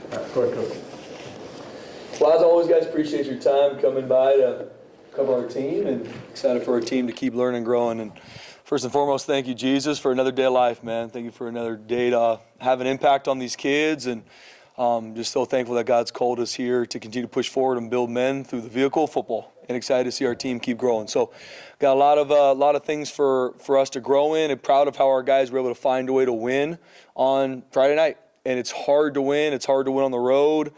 Go ahead, Coach. Well, as always, guys, appreciate your time coming by to cover our team, and excited for our team to keep learning and growing. And first and foremost, thank you, Jesus, for another day of life, man. Thank you for another day to have an impact on these kids, and just so thankful that God's called us here to continue to push forward and build men through the vehicle of football, and excited to see our team keep growing. So got a lot of things for us to grow in, and proud of how our guys were able to find a way to win on Friday night. And it's hard to win. It's hard to win on the road.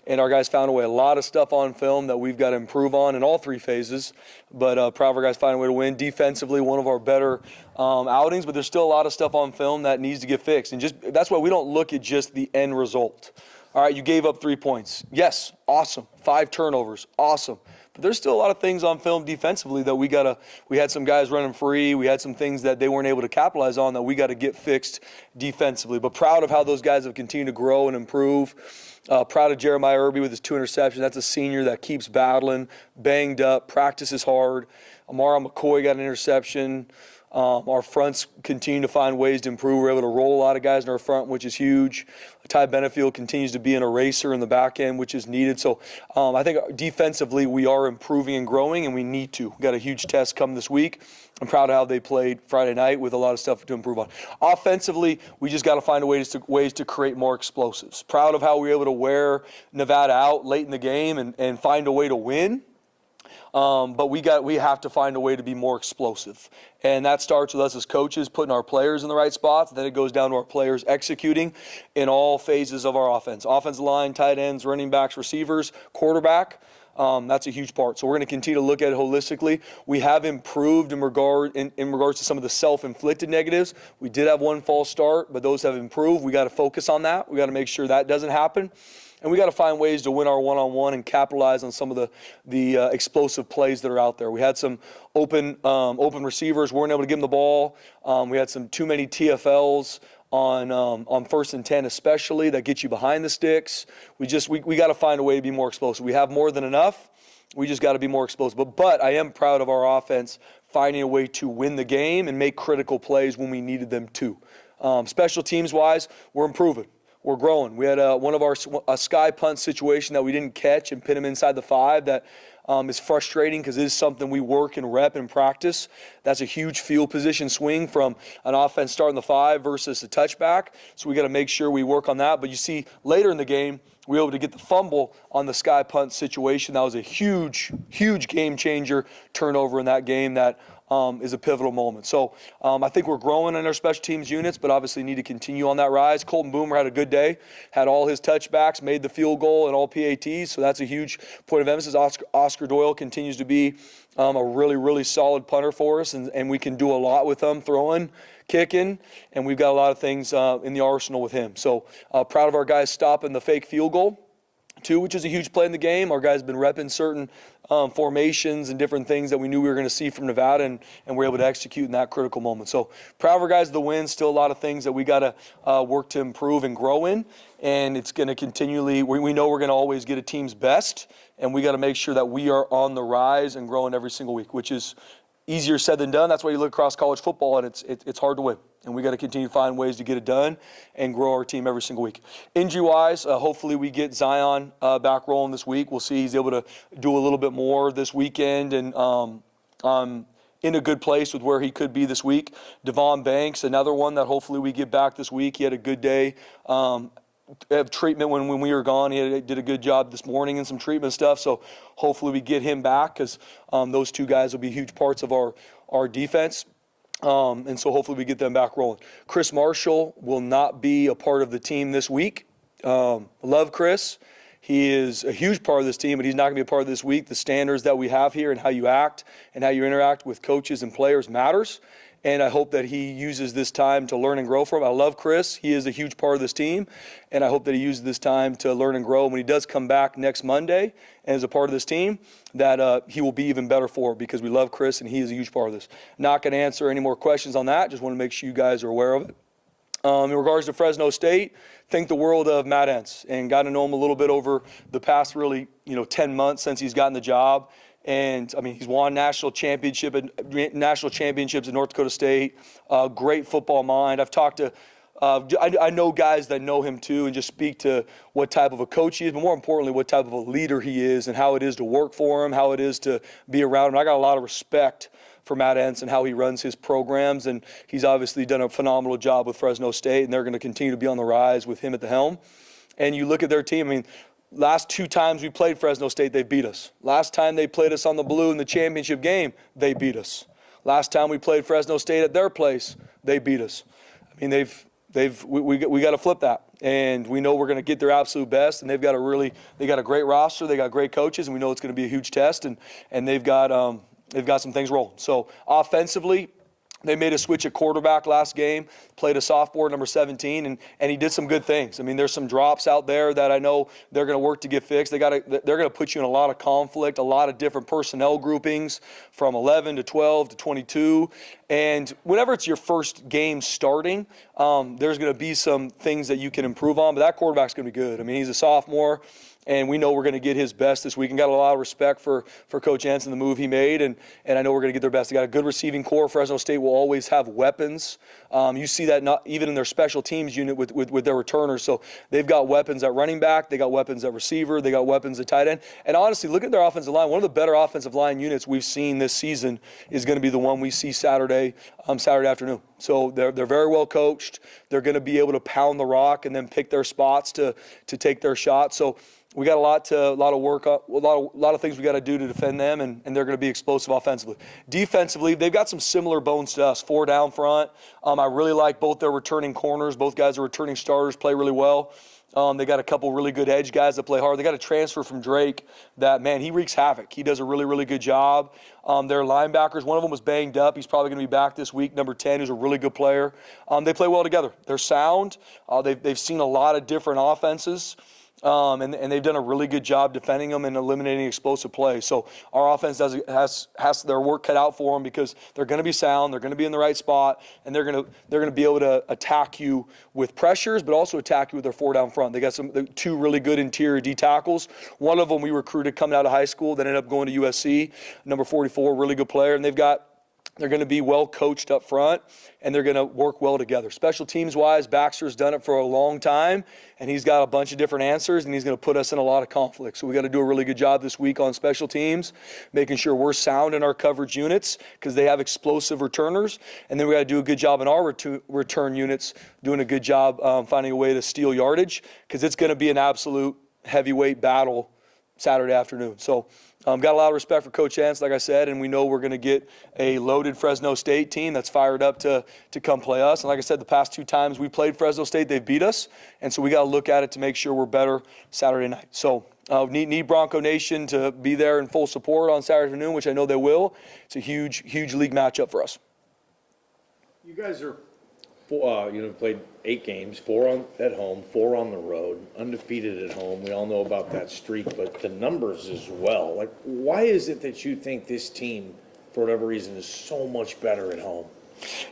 And our guys found a way. A lot of stuff on film that we've got to improve on in all three phases. But proud of our guys finding a way to win. Defensively, one of our better outings. But there's still a lot of stuff on film that needs to get fixed. And that's why we don't look at just the end result. All right, you gave up 3 points. Yes, awesome. 5 turnovers, awesome. But there's still a lot of things on film defensively that we had some guys running free. We had some things that they weren't able to capitalize on that we got to get fixed defensively. But proud of how those guys have continued to grow and improve. Proud of Jeremiah Irby with his 2 interceptions. That's a senior that keeps battling, banged up, practices hard. Amara McCoy got an interception. Our fronts continue to find ways to improve. We're able to roll a lot of guys in our front, which is huge. Ty Benefield continues to be an eraser in the back end, which is needed. So I think defensively we are improving and growing, and we need to. We've got a huge test coming this week. I'm proud of how they played Friday night with a lot of stuff to improve on. Offensively, we just got to find ways to create more explosives. Proud of how we were able to wear Nevada out late in the game and find a way to win. But we have to find a way to be more explosive. And that starts with us as coaches putting our players in the right spots. Then it goes down to our players executing in all phases of our offense. Offensive line, tight ends, running backs, receivers, quarterback. That's a huge part. So we're going to continue to look at it holistically. We have improved in regards to some of the self-inflicted negatives. We did have one false start, but those have improved. We got to focus on that. We got to make sure that doesn't happen. And we got to find ways to win our one-on-one and capitalize on some of the explosive plays that are out there. We had some open receivers, weren't able to give them the ball. We had some too many TFLs on 1st and 10 especially that get you behind the sticks. We got to find a way to be more explosive. We have more than enough. We just got to be more explosive. But I am proud of our offense finding a way to win the game and make critical plays when we needed them to. Special teams-wise, we're improving. We're growing. We had one of a sky punt situation that we didn't catch and pin him inside the 5 that is frustrating because it is something we work and rep and practice. That's a huge field position swing from an offense starting the 5 versus a touchback. So we got to make sure we work on that. But you see later in the game, we were able to get the fumble on the sky punt situation. That was a huge, huge game changer turnover in that game that is a pivotal moment. So I think we're growing in our special teams units, but obviously need to continue on that rise. Colton Boomer had a good day, had all his touchbacks, made the field goal and all PATs, so that's a huge point of emphasis. Oscar Doyle continues to be a really, really solid punter for us, and we can do a lot with him, throwing, kicking, and we've got a lot of things in the arsenal with him. So proud of our guys stopping the fake field goal, too, which is a huge play in the game. Our guys have been repping certain formations and different things that we knew we were going to see from Nevada, and we're able to execute in that critical moment. So proud of our guys, the win. Still a lot of things that we got to work to improve and grow in, and it's going to continually, we know we're going to always get a team's best, and we got to make sure that we are on the rise and growing every single week, which is easier said than done. That's why you look across college football, and it's hard to win. And we got to continue to find ways to get it done and grow our team every single week. Injury-wise, hopefully we get Zion back rolling this week. We'll see he's able to do a little bit more this weekend and in a good place with where he could be this week. Devon Banks, another one that hopefully we get back this week. He had a good day. Have treatment when we were gone. He did a good job this morning and some treatment stuff. So hopefully we get him back because those 2 guys will be huge parts of our defense. And so hopefully we get them back rolling. Chris Marshall will not be a part of the team this week. Love Chris. He is a huge part of this team, but he's not going to be a part of this week. The standards that we have here and how you act and how you interact with coaches and players matters. And I hope that he uses this time to learn and grow from. I love Chris. He is a huge part of this team. And I hope that he uses this time to learn and grow. When he does come back next Monday and is a part of this team, that he will be even better for it because we love Chris and he is a huge part of this. Not going to answer any more questions on that. Just want to make sure you guys are aware of it. In regards to Fresno State, think the world of Matt Entz and got to know him a little bit over the past 10 months since he's gotten the job. And, I mean, he's won national championships at North Dakota State. Great football mind. I've talked to I know guys that know him too and just speak to what type of a coach he is, but more importantly, what type of a leader he is and how it is to work for him, how it is to be around him. I got a lot of respect for Matt Entz and how he runs his programs, and he's obviously done a phenomenal job with Fresno State, and they're going to continue to be on the rise with him at the helm. And you look at their team, I mean, last 2 times we played Fresno State, they beat us. Last time they played us on the blue in the championship game, they beat us. Last time we played Fresno State at their place, they beat us. I mean, we got to flip that, and we know we're going to get their absolute best. And they got a great roster, they got great coaches, and we know it's going to be a huge test. And they've got some things rolling. So offensively, they made a switch at quarterback last game, played a sophomore, number 17, and he did some good things. I mean, there's some drops out there that I know they're going to work to get fixed. They're going to put you in a lot of conflict, a lot of different personnel groupings from 11 to 12 to 22. And whenever it's your first game starting, there's going to be some things that you can improve on, but that quarterback's going to be good. I mean, he's a sophomore. And we know we're going to get his best this week, and got a lot of respect for Coach Entz and the move he made, and I know we're going to get their best. They got a good receiving core. Fresno State will always have weapons. You see that not even in their special teams unit with their returners. So they've got weapons at running back, they got weapons at receiver, they got weapons at tight end. And honestly, look at their offensive line. One of the better offensive line units we've seen this season is going to be the one we see Saturday afternoon. So they're very well coached. They're going to be able to pound the rock and then pick their spots to take their shots. So we got a lot of work, a lot of things we got to do to defend them, and they're going to be explosive offensively. Defensively, they've got some similar bones to us. 4 down front. I really like both their returning corners. Both guys are returning starters, play really well. They got a couple really good edge guys that play hard. They got a transfer from Drake that, man, he wreaks havoc. He does a really, really good job. Their linebackers, one of them was banged up. He's probably going to be back this week. Number 10, who's a really good player. They play well together. They're sound. They've seen a lot of different offenses. And they've done a really good job defending them and eliminating explosive plays. So our offense has their work cut out for them because they're going to be sound, they're going to be in the right spot, and they're going to be able to attack you with pressures, but also attack you with their 4 down front. They got 2 really good interior D tackles. One of them we recruited coming out of high school, that ended up going to USC. Number 44, really good player, and they're going to be well coached up front, and they're going to work well together. Special teams wise, Baxter's done it for a long time, and he's got a bunch of different answers, and he's going to put us in a lot of conflict. So we got to do a really good job this week on special teams, making sure we're sound in our coverage units because they have explosive returners, and then we got to do a good job in our return units, doing a good job finding a way to steal yardage because it's going to be an absolute heavyweight battle Saturday afternoon. So got a lot of respect for Coach Entz, like I said, and we know we're going to get a loaded Fresno State team that's fired up to come play us. And like I said, the past 2 times we played Fresno State, they've beat us, and so we got to look at it to make sure we're better Saturday night. So need Bronco Nation to be there in full support on Saturday afternoon, which I know they will. It's a huge league matchup for us. You guys are played 8 games, 4 at home, 4 on the road, undefeated at home. We all know about that streak, but the numbers as well. Like, why is it that you think this team, for whatever reason, is so much better at home?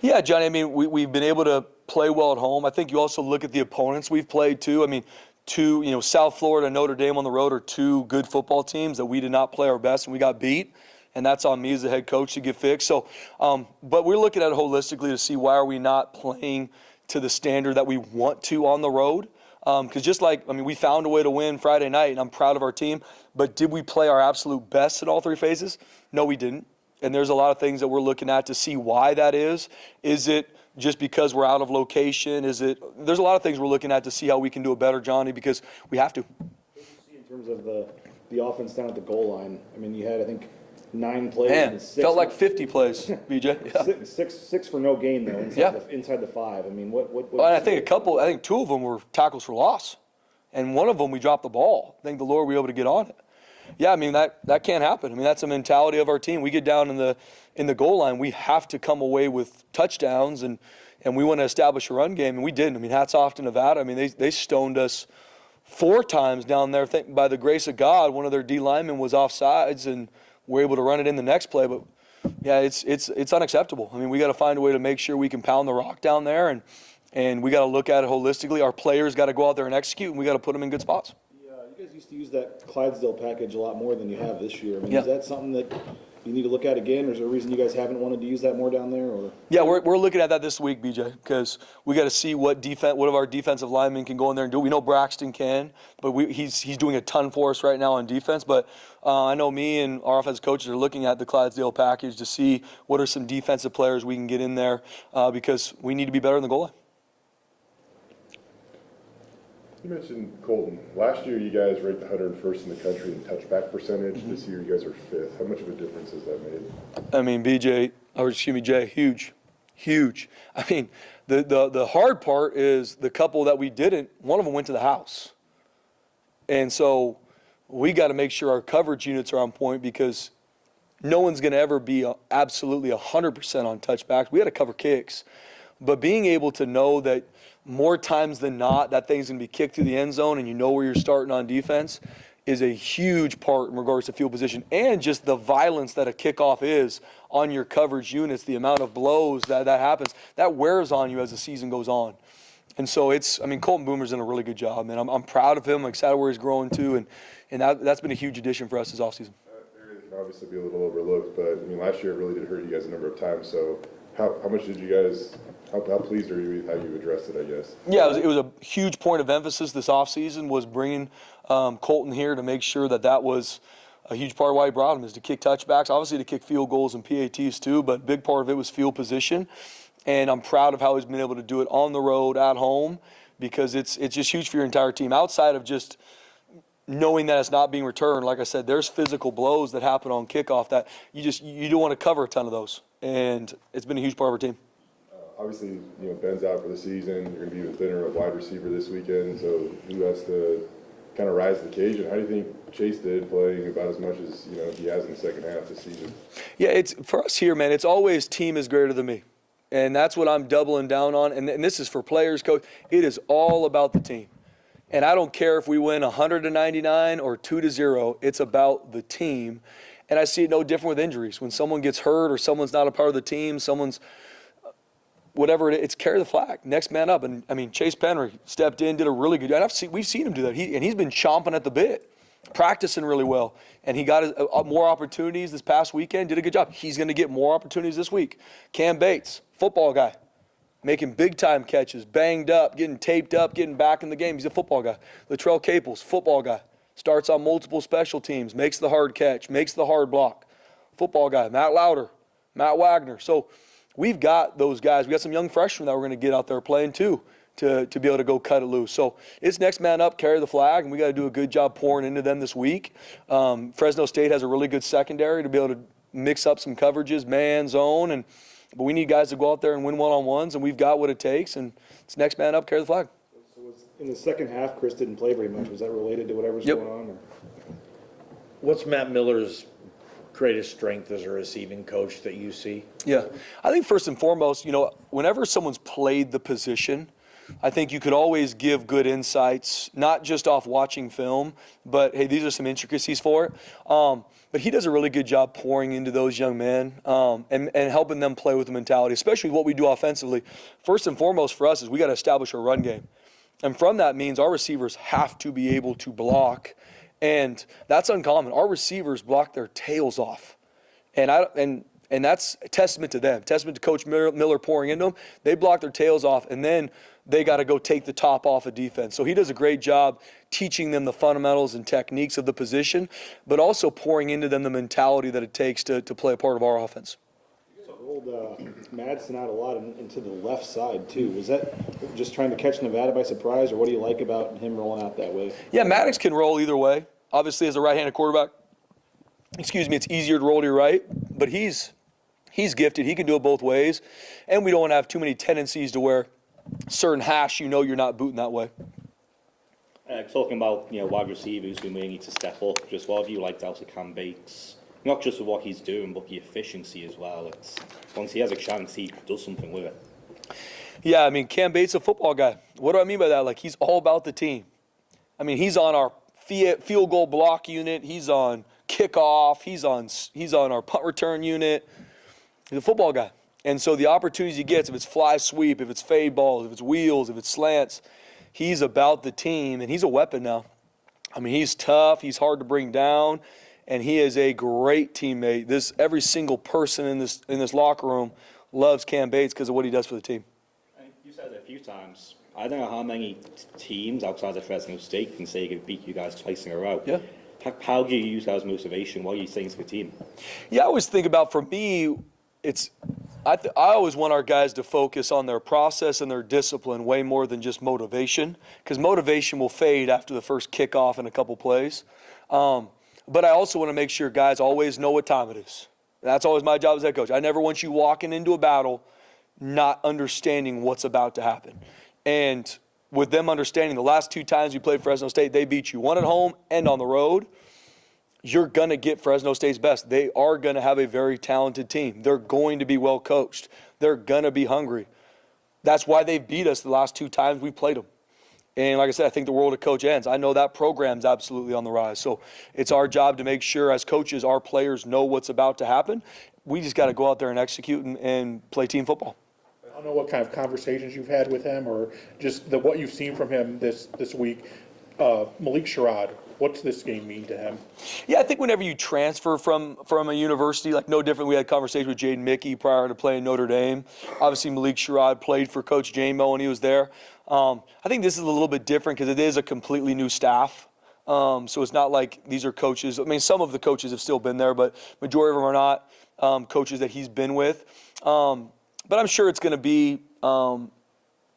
Yeah, Johnny, I mean, we've been able to play well at home. I think you also look at the opponents we've played too. I mean, South Florida and Notre Dame on the road are 2 good football teams that we did not play our best and we got beat. And that's on me as the head coach to get fixed. So, but we're looking at it holistically to see why are we not playing to the standard that we want to on the road. Because we found a way to win Friday night, and I'm proud of our team. But did we play our absolute best in all 3 phases? No, we didn't. And there's a lot of things that we're looking at to see why that is. Is it just because we're out of location? There's a lot of things we're looking at to see how we can do it better, Johnny, because we have to. What do you see in terms of the offense down at the goal line? I mean, you had, I think, 9 plays. Man, and 6 felt like 50 plays, BJ. Yeah. Six for no gain though inside the 5. I mean, what? Well, and I think 2 of them were tackles for loss, and one of them we dropped the ball. I think the Lord we were able to get on it. Yeah, I mean that can't happen. I mean that's the mentality of our team. We get down in the goal line, we have to come away with touchdowns, and we want to establish a run game, and we didn't. I mean, hats off to Nevada. I mean they stoned us 4 times down there. I think by the grace of God, one of their D linemen was offsides, and we're able to run it in the next play. But yeah, it's unacceptable. I mean, we got to find a way to make sure we can pound the rock down there, and we got to look at it holistically. Our players got to go out there and execute, and we got to put them in good spots. Yeah, you guys used to use that Clydesdale package a lot more than you have this year. I mean, yeah. Is that something that you need to look at again, or is there a reason you guys haven't wanted to use that more down there? Or Yeah, we're looking at that this week, BJ, because we got to see what of our defensive linemen can go in there and do. We know Braxton can, but he's doing a ton for us right now on defense. But I know me and our offensive coaches are looking at the Clydesdale package to see what are some defensive players we can get in there because we need to be better in the goal line. You mentioned Colton. Last year, you guys ranked 101st in the country in touchback percentage. Mm-hmm. This year, you guys are 5th. How much of a difference has that made? I mean, Jay, huge. I mean, the hard part is the couple that we didn't, one of them went to the house. And so we got to make sure our coverage units are on point because no one's going to ever be absolutely 100% on touchbacks. We had to cover kicks. But being able to know that more times than not, that thing's going to be kicked through the end zone and you know where you're starting on defense is a huge part in regards to field position and just the violence that a kickoff is on your coverage units, the amount of blows that happens, that wears on you as the season goes on. And so Colton Boomer's done a really good job, man. I'm proud of him. I'm excited where he's growing to, and that's been a huge addition for us this offseason. Area can obviously be a little overlooked, but I mean, last year it really did hurt you guys a number of times. So how much did you guys? How pleased are you with how you addressed it, I guess? Yeah, it was a huge point of emphasis this offseason was bringing Colton here to make sure that was a huge part of why he brought him is to kick touchbacks, obviously to kick field goals and PATs too, but a big part of it was field position. And I'm proud of how he's been able to do it on the road, at home, because it's just huge for your entire team. Outside of just knowing that it's not being returned, like I said, there's physical blows that happen on kickoff that you don't want to cover a ton of those. And it's been a huge part of our team. Obviously, Ben's out for the season. You're going to be even thinner of wide receiver this weekend. So who has to kind of rise to the occasion? How do you think Chase did playing about as much as he has in the second half this season? Yeah, it's for us here, man. It's always team is greater than me, and that's what I'm doubling down on. And this is for players, coach. It is all about the team, and I don't care if we win 100-99 or 2-0. It's about the team, and I see it no different with injuries. When someone gets hurt or someone's not a part of the team, someone's whatever it's carry the flag, next man up. And I mean, Chase Penry stepped in, did a really good job. We've seen him do that. He's been chomping at the bit, practicing really well. And he got more opportunities this past weekend, did a good job. He's going to get more opportunities this week. Cam Bates, football guy, making big time catches, banged up, getting taped up, getting back in the game. He's a football guy. Latrell Caples, football guy, starts on multiple special teams, makes the hard catch, makes the hard block. Football guy, Matt Lauder, Matt Wagner. So we've got those guys. We got some young freshmen that we're going to get out there playing too to be able to go cut it loose. So it's next man up, carry the flag, and we got to do a good job pouring into them this week. Fresno State has a really good secondary to be able to mix up some coverages, man, zone, but we need guys to go out there and win one-on-ones, and we've got what it takes, and it's next man up, carry the flag. So in the second half, Chris didn't play very much. Was that related to whatever's going on? Or? What's Matt Miller's greatest strength as a receiving coach that you see? Yeah, I think first and foremost, whenever someone's played the position, I think you could always give good insights, not just off watching film, but hey, these are some intricacies for it. But he does a really good job pouring into those young men and helping them play with the mentality, especially what we do offensively. First and foremost for us is we got to establish a run game. And from that means our receivers have to be able to block. And that's uncommon. Our receivers block their tails off. And that's a testament to them, testament to Coach Miller pouring into them. They block their tails off, and then they got to go take the top off of defense. So he does a great job teaching them the fundamentals and techniques of the position, but also pouring into them the mentality that it takes to play a part of our offense. Rolled Madsen out a lot into the left side, too. Was that just trying to catch Nevada by surprise, or what do you like about him rolling out that way? Yeah, Maddox can roll either way. Obviously, as a right-handed quarterback, it's easier to roll to your right, but he's gifted. He can do it both ways, and we don't want to have too many tendencies to where certain hash, you're not booting that way. Talking about wide receivers who may need to step up, just what have you liked out of Cam Bates? Not just with what he's doing, but the efficiency as well. It's once he has a chance, he does something with it. Yeah, Cam Bates, a football guy. What do I mean by that? He's all about the team. He's on our field goal block unit. He's on kickoff. He's on our punt return unit. He's a football guy. And so the opportunities he gets, if it's fly sweep, if it's fade balls, if it's wheels, if it's slants, he's about the team, and he's a weapon now. He's tough. He's hard to bring down. and he is a great teammate. Every single person in this locker room loves Cam Bates because of what he does for the team. You said it a few times. I don't know how many teams outside of Fresno State can say they can beat you guys twice in a row. Yeah. How do you use that as motivation? What are you saying to the team? Yeah, I always think about, for me, I always want our guys to focus on their process and their discipline way more than just motivation, because motivation will fade after the first kickoff and a couple plays. But I also want to make sure guys always know what time it is. That's always my job as head coach. I never want you walking into a battle not understanding what's about to happen. And with them understanding, the last 2 times we played Fresno State, they beat you, one at home and on the road. You're going to get Fresno State's best. They are going to have a very talented team. They're going to be well coached. They're going to be hungry. That's why they beat us the last 2 times we played them. And like I said, I think the world of Coach ends. I know that program's absolutely on the rise. So it's our job to make sure as coaches our players know what's about to happen. We just got to go out there and execute and play team football. I don't know what kind of conversations you've had with him or just what you've seen from him this week. Malik Sherrod, what's this game mean to him? Yeah, I think whenever you transfer from a university, like no different, we had conversations with Jaden Mickey prior to playing Notre Dame. Obviously, Malik Sherrod played for Coach J-Mo when he was there. I think this is a little bit different because it is a completely new staff. So it's not like these are coaches. I mean, some of the coaches have still been there, but majority of them are not coaches that he's been with. But I'm sure it's going to be an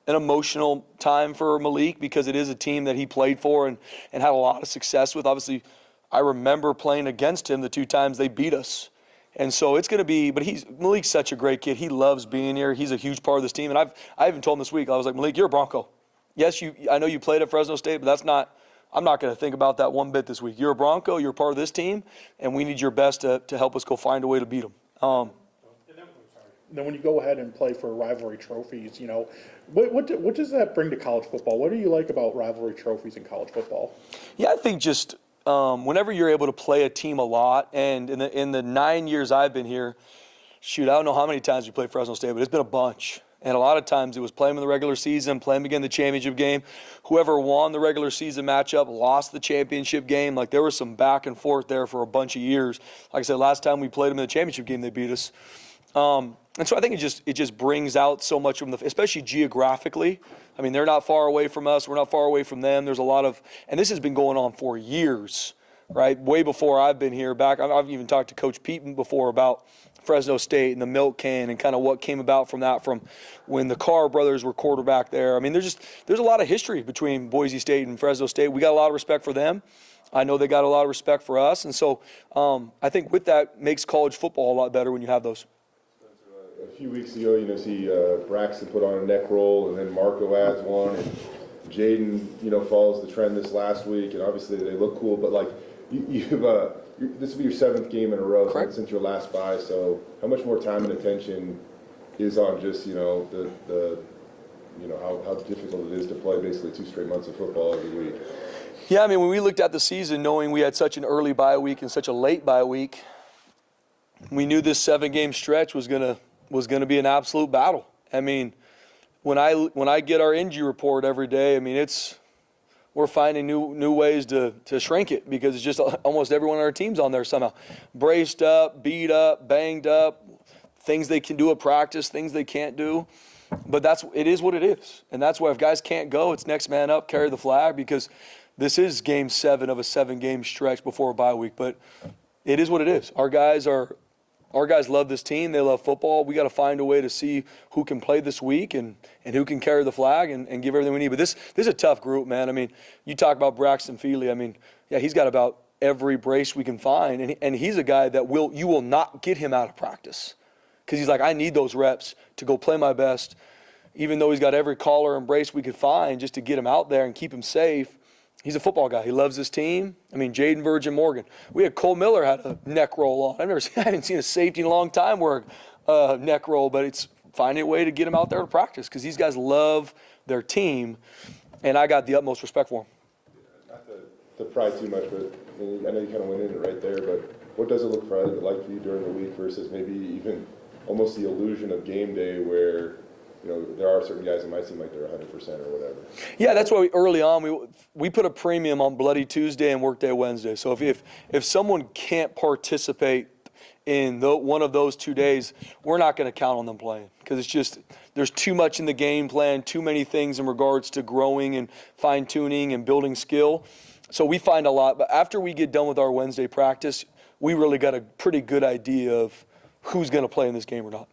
emotional time for Malik because it is a team that he played for and had a lot of success with. Obviously, I remember playing against him the 2 times they beat us. And so it's going to be, but Malik's such a great kid. He loves being here. He's a huge part of this team. And I even told him this week, I was like, Malik, you're a Bronco. Yes, I know you played at Fresno State, but I'm not going to think about that one bit this week. You're a Bronco. You're a part of this team, and we need your best to help us go find a way to beat them. Then when you go ahead and play for rivalry trophies, what does that bring to college football? What do you like about rivalry trophies in college football? Yeah, I think just whenever you're able to play a team a lot, and in the 9 years I've been here, I don't know how many times we played Fresno State, but it's been a bunch. And a lot of times it was play them in the regular season, play them again in the championship game. Whoever won the regular season matchup lost the championship game. Like there was some back and forth there for a bunch of years. Like I said, last time we played them in the championship game, they beat us. And so I think it just brings out so much from especially geographically. I mean, they're not far away from us. We're not far away from them. There's a lot of, and this has been going on for years, right? Way before I've been here. I've even talked to Coach Pete before about Fresno State and the milk can and kind of what came about from that, from when the Carr brothers were quarterback there. I mean, there's a lot of history between Boise State and Fresno State. We got a lot of respect for them. I know they got a lot of respect for us. And so I think with that makes college football a lot better when you have those. A few weeks ago, see Braxton put on a neck roll, and then Marco adds one, and Jaden, follows the trend this last week, and obviously they look cool. But like this will be your 7th game in a row since your last bye. So how much more time and attention is on just the how difficult it is to play basically 2 straight months of football every week? Yeah, I mean, when we looked at the season, knowing we had such an early bye week and such a late bye week, we knew this 7-game stretch was gonna be an absolute battle. I mean, when I get our injury report every day, I mean we're finding new ways to shrink it because it's just almost everyone on our team's on there somehow, braced up, beat up, banged up, things they can do at practice, things they can't do. But it is what it is, and that's why if guys can't go, it's next man up, carry the flag, because this is game 7 of a 7-game stretch before a bye week. But it is what it is. Our guys love this team. They love football. We got to find a way to see who can play this week and who can carry the flag and give everything we need. But this is a tough group, man. I mean, you talk about Braxton Feely. I mean, yeah, he's got about every brace we can find. And he's a guy that you will not get him out of practice because he's like, I need those reps to go play my best, even though he's got every collar and brace we could find just to get him out there and keep him safe. He's a football guy. He loves his team. I mean, Jaden Virgin Morgan. We had Cole Miller had a neck roll on. I haven't seen a safety in a long time wear a neck roll, but it's finding a way to get him out there to practice because these guys love their team, and I got the utmost respect for them. Not to pry too much, but I know you kind of went into it right there, but what does it look like for you during the week versus maybe even almost the illusion of game day where there are certain guys that might seem like they're 100% or whatever. Yeah, that's why early on we put a premium on Bloody Tuesday and Workday Wednesday. So if someone can't participate in one of those 2 days, we're not going to count on them playing, because it's just there's too much in the game plan, too many things in regards to growing and fine-tuning and building skill. So we find a lot. But after we get done with our Wednesday practice, we really got a pretty good idea of who's going to play in this game or not.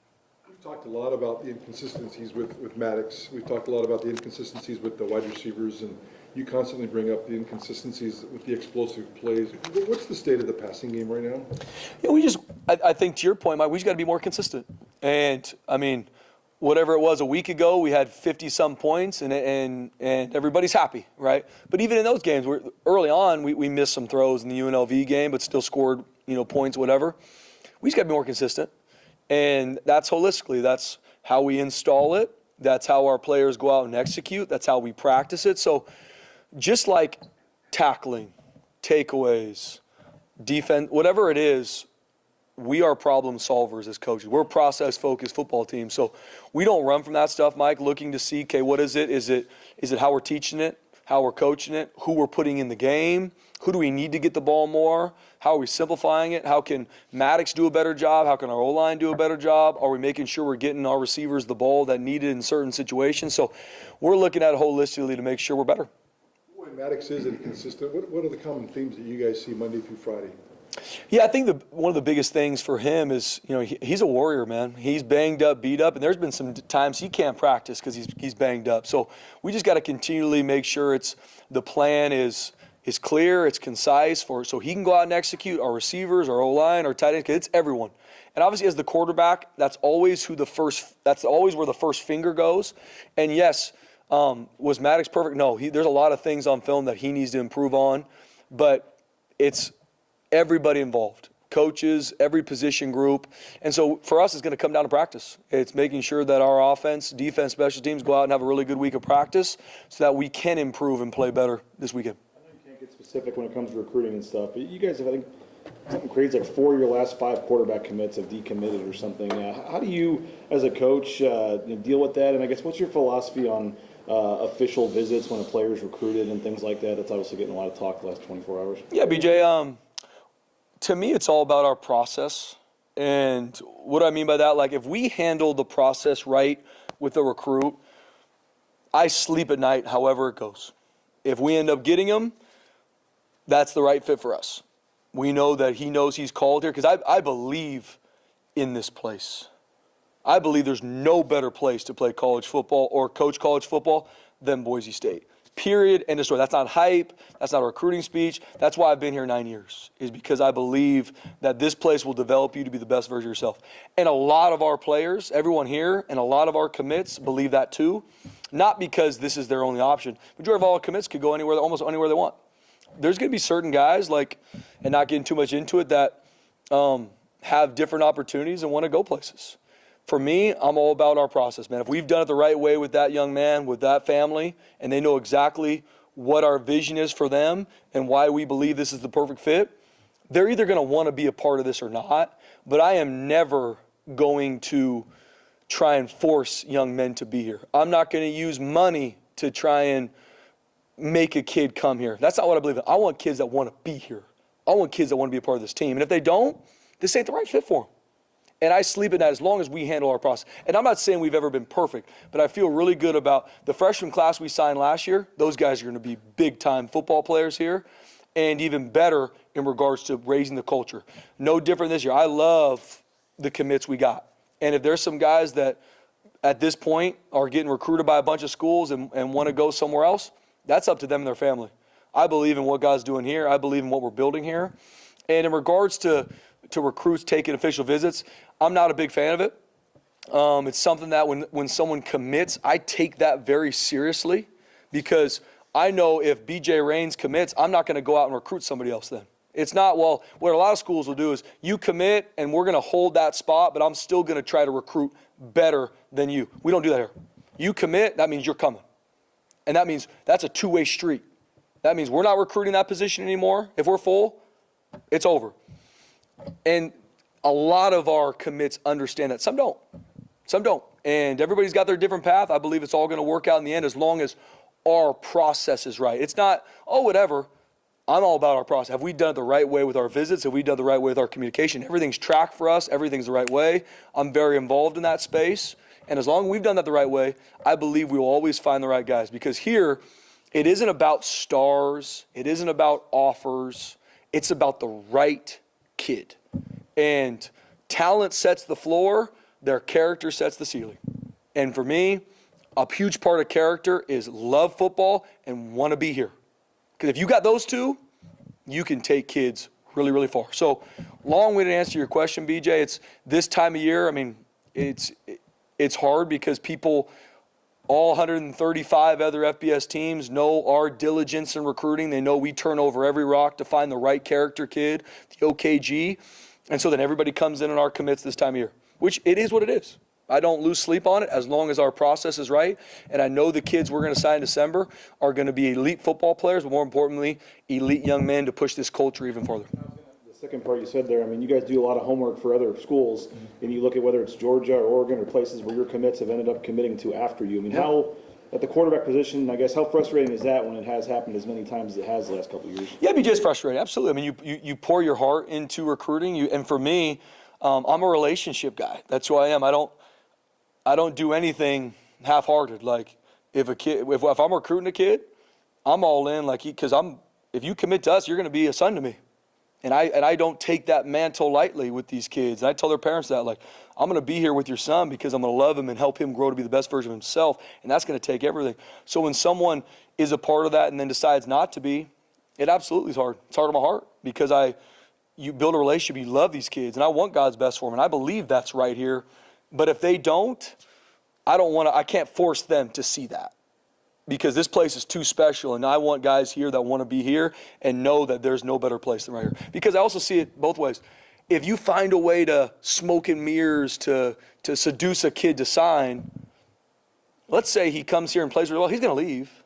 We've talked a lot about the inconsistencies with Maddox. We've talked a lot about the inconsistencies with the wide receivers, and you constantly bring up the inconsistencies with the explosive plays. What's the state of the passing game right now? Yeah, I think to your point, Mike, we just got to be more consistent. And, I mean, whatever it was a week ago, we had 50-some points, and everybody's happy, right? But even in those games, early on, we missed some throws in the UNLV game, but still scored, points, whatever. We just got to be more consistent. And that's holistically. That's how we install it. That's how our players go out and execute. That's how we practice it. So just like tackling, takeaways, defense, whatever it is, we are problem solvers as coaches. We're a process-focused football team. So we don't run from that stuff, Mike, looking to see, okay, what is it? Is it how we're teaching it, how we're coaching it, who we're putting in the game? Who do we need to get the ball more? How are we simplifying it? How can Maddox do a better job? How can our O-line do a better job? Are we making sure we're getting our receivers the ball that needed in certain situations? So we're looking at it holistically to make sure we're better. When Maddox is inconsistent, what are the common themes that you guys see Monday through Friday? Yeah, I think one of the biggest things for him is, he's a warrior, man. He's banged up, beat up, and there's been some times he can't practice because he's banged up. So we just got to continually make sure the plan is clear, it's concise, so he can go out and execute. Our receivers, our O-line, our tight end, because it's everyone. And obviously, as the quarterback, that's always where the first finger goes. And yes, was Maddox perfect? No, there's a lot of things on film that he needs to improve on, but it's everybody involved, coaches, every position group. And so for us, it's going to come down to practice. It's making sure that our offense, defense, special teams go out and have a really good week of practice so that we can improve and play better this weekend. I know you can't get specific when it comes to recruiting and stuff, but you guys have, I think, something crazy like 4 of your last 5 quarterback commits have decommitted or something. How do you, as a coach, deal with that? And I guess what's your philosophy on official visits when a player is recruited and things like that? That's obviously getting a lot of talk the last 24 hours. Yeah, BJ, to me, it's all about our process. And what do I mean by that? Like, if we handle the process right with the recruit, I sleep at night however it goes. If we end up getting him, that's the right fit for us. We know that he knows he's called here, because I believe in this place. I believe there's no better place to play college football or coach college football than Boise State. Period. End of story. That's not hype. That's not a recruiting speech. That's why I've been here 9 years, is because I believe that this place will develop you to be the best version of yourself. And a lot of our players, everyone here, and a lot of our commits believe that too. Not because this is their only option. Majority of all our commits could go anywhere, almost anywhere they want. There's going to be certain guys, and not getting too much into it, that have different opportunities and want to go places. For me, I'm all about our process, man. If we've done it the right way with that young man, with that family, and they know exactly what our vision is for them and why we believe this is the perfect fit, they're either going to want to be a part of this or not. But I am never going to try and force young men to be here. I'm not going to use money to try and make a kid come here. That's not what I believe in. I want kids that want to be here. I want kids that want to be a part of this team. And if they don't, this ain't the right fit for them. And I sleep at night as long as we handle our process. And I'm not saying we've ever been perfect, but I feel really good about the freshman class we signed last year. Those guys are going to be big-time football players here, and even better in regards to raising the culture. No different this year. I love the commits we got. And if there's some guys that at this point are getting recruited by a bunch of schools and want to go somewhere else, that's up to them and their family. I believe in what God's doing here. I believe in what we're building here. And in regards to recruits taking official visits, I'm not a big fan of it. It's something that when someone commits, I take that very seriously, because I know if BJ Raines commits, I'm not going to go out and recruit somebody else then. It's not, well, what a lot of schools will do is you commit and we're going to hold that spot, but I'm still going to try to recruit better than you. We don't do that here. You commit, that means you're coming. And that means that's a two-way street. That means we're not recruiting that position anymore. If we're full, it's over. And a lot of our commits understand that. Some don't. Some don't. And everybody's got their different path. I believe it's all going to work out in the end as long as our process is right. It's not, oh, whatever. I'm all about our process. Have we done it the right way with our visits? Have we done it the right way with our communication? Everything's tracked for us. Everything's the right way. I'm very involved in that space. And as long as we've done that the right way, I believe we will always find the right guys. Because here, it isn't about stars. It isn't about offers. It's about the right kid. And talent sets the floor. Their character sets the ceiling. And for me, a huge part of character is love football and want to be here. Because if you got those two, you can take kids really, really far. So long-winded answer to your question, BJ. It's this time of year. I mean, it's hard because people, all 135 other FBS teams know our diligence in recruiting. They know we turn over every rock to find the right character kid, the OKG. And so then everybody comes in on our commits this time of year, which it is what it is. I don't lose sleep on it as long as our process is right. And I know the kids we're going to sign in December are going to be elite football players, but more importantly, elite young men to push this culture even further. The second part you said there, I mean, you guys do a lot of homework for other schools, and you look at whether it's Georgia or Oregon or places where your commits have ended up committing to after you. I mean, how, at the quarterback position, I guess, how frustrating is that when it has happened as many times as it has the last couple of years? Yeah, BJ's frustrating. Absolutely. I mean, you pour your heart into recruiting. And for me, I'm a relationship guy. That's who I am. I don't do anything half-hearted. Like if I'm recruiting a kid, I'm all in. Like because if you commit to us, you're going to be a son to me, and I don't take that mantle lightly with these kids. And I tell their parents that like I'm going to be here with your son because I'm going to love him and help him grow to be the best version of himself, and that's going to take everything. So when someone is a part of that and then decides not to be, it absolutely is hard. It's hard on my heart because you build a relationship, you love these kids, and I want God's best for them, and I believe that's right here. But if they don't, I can't force them to see that because this place is too special. And I want guys here that want to be here and know that there's no better place than right here. Because I also see it both ways. If you find a way to smoke and mirrors to seduce a kid to sign, let's say he comes here and plays really well, he's going to leave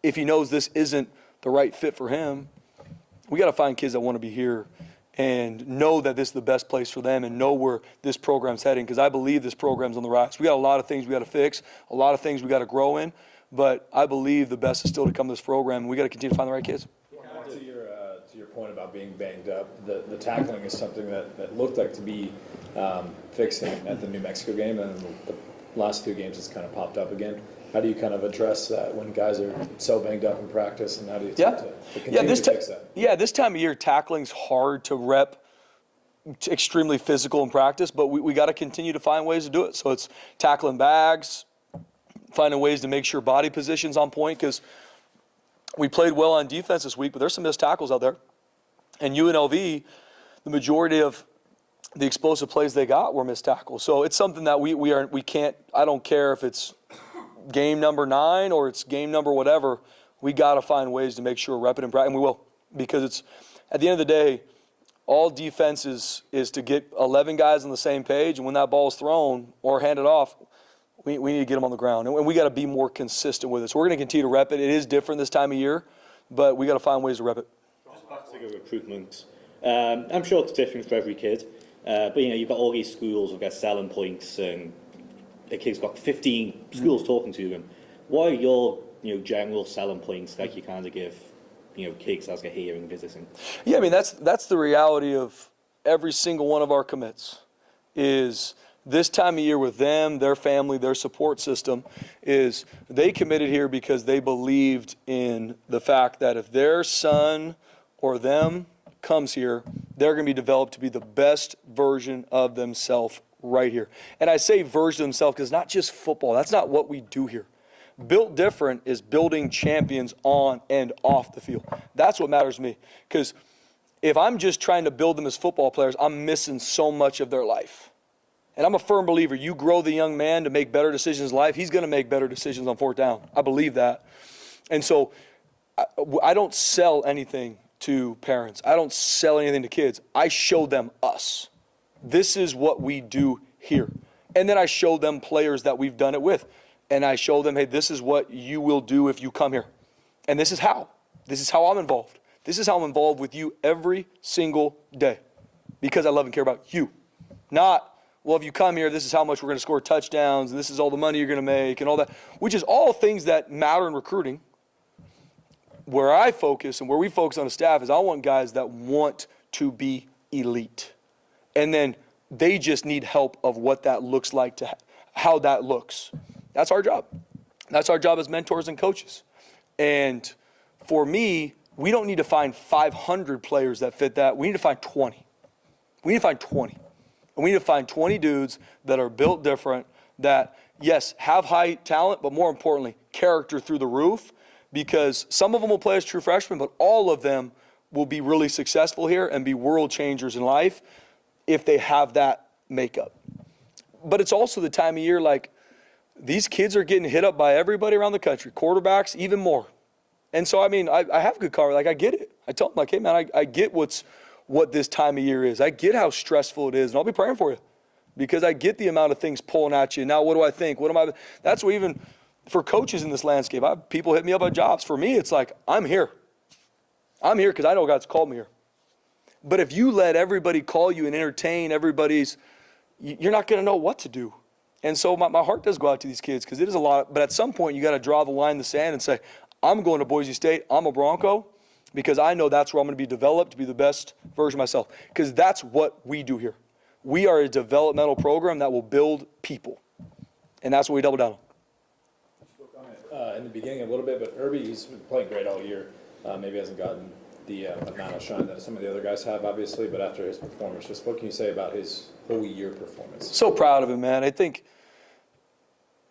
if he knows this isn't the right fit for him. We got to find kids that want to be here and know that this is the best place for them and know where this program's heading because I believe this program's on the rise. We got a lot of things we got to fix, a lot of things we got to grow in, but I believe the best is still to come to this program, and we got to continue to find the right kids. To your point about being banged up, the tackling is something that looked like to be fixing at the New Mexico game, and the last two games it's kind of popped up again. How do you kind of address that when guys are so banged up in practice, and how do you attempt to continue to fix that? Yeah, this time of year, tackling's hard to rep, extremely physical in practice, but we got to continue to find ways to do it. So it's tackling bags, finding ways to make sure body position's on point, because we played well on defense this week, but there's some missed tackles out there. And UNLV, the majority of the explosive plays they got were missed tackles. So it's something that we can't, I don't care if it's game number 9 or it's game number whatever, we got to find ways to make sure we're repping and practicing, and we will. Because it's, at the end of the day, all defense is to get 11 guys on the same page, and when that ball is thrown or handed off, we need to get them on the ground. And we got to be more consistent with it. So we're going to continue to rep it. It is different this time of year, but we got to find ways to rep it. Back to the recruitment. I'm sure it's different for every kid, but you've got all these schools who've got selling points, and the kid's got 15 schools talking to him. What are your general selling points that you kind of give kids as they're here and visiting? Yeah, I mean that's the reality of every single one of our commits. Is this time of year with them, their family, their support system, is they committed here because they believed in the fact that if their son or them comes here, they're going to be developed to be the best version of themselves right here. And I say version of themselves because it's not just football. That's not what we do here. Built different is building champions on and off the field. That's what matters to me. Because if I'm just trying to build them as football players, I'm missing so much of their life. And I'm a firm believer, you grow the young man to make better decisions in life, he's going to make better decisions on fourth down. I believe that. And so I don't sell anything to parents. I don't sell anything to kids. I show them us. This is what we do here. And then I show them players that we've done it with. And I show them, hey, this is what you will do if you come here. And this is how. This is how I'm involved. This is how I'm involved with you every single day. Because I love and care about you. Not well, if you come here, this is how much we're going to score touchdowns, and this is all the money you're going to make, and all that, which is all things that matter in recruiting. Where I focus and where we focus on the staff is I want guys that want to be elite. And then they just need help of what that looks like, to how that looks. That's our job. That's our job as mentors and coaches. And for me, we don't need to find 500 players that fit that. We need to find 20. We need to find 20. And we need to find 20 dudes that are built different, that, yes, have high talent, but more importantly, character through the roof, because some of them will play as true freshmen, but all of them will be really successful here and be world changers in life if they have that makeup. But it's also the time of year, like, these kids are getting hit up by everybody around the country, quarterbacks even more. And so, I mean, I have good cover. Like, I get it. I tell them, like, hey, man, I get what this time of year is. I get how stressful it is, and I'll be praying for you because I get the amount of things pulling at you. Now, what do I think? What am I? That's what even for coaches in this landscape, people hit me up on jobs. For me, it's like, I'm here. I'm here because I know God's called me here. But if you let everybody call you and entertain you're not going to know what to do. And so my heart does go out to these kids because it is a lot. But at some point, you got to draw the line in the sand and say, I'm going to Boise State. I'm a Bronco because I know that's where I'm going to be developed to be the best version of myself. Because that's what we do here. We are a developmental program that will build people. And that's what we double down on. In the beginning a little bit, but Irby, he's been playing great all year. Maybe hasn't gotten the amount of shine that some of the other guys have, obviously, but after his performance, just what can you say about his whole year performance? So proud of him, man. I think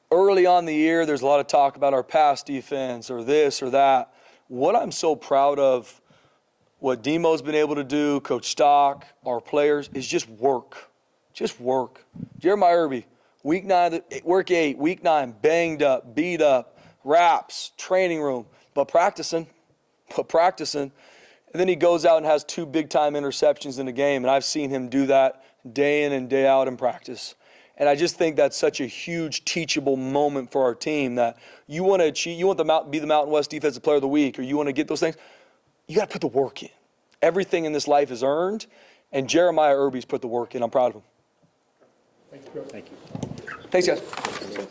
early on in the year, there's a lot of talk about our pass defense or this or that. What I'm so proud of, what Demo's been able to do, Coach Stock, our players, is just work. Just work. Jeremiah Irby, week 9, work 8, week 9, banged up, beat up, wraps, training room, but practicing. And then he goes out and has 2 big-time interceptions in a game, and I've seen him do that day in and day out in practice. And I just think that's such a huge teachable moment for our team that you want to achieve, you want to be the Mountain West Defensive Player of the Week, or you want to get those things, you got to put the work in. Everything in this life is earned, and Jeremiah Irby's put the work in. I'm proud of him. Thank you. Thanks, guys.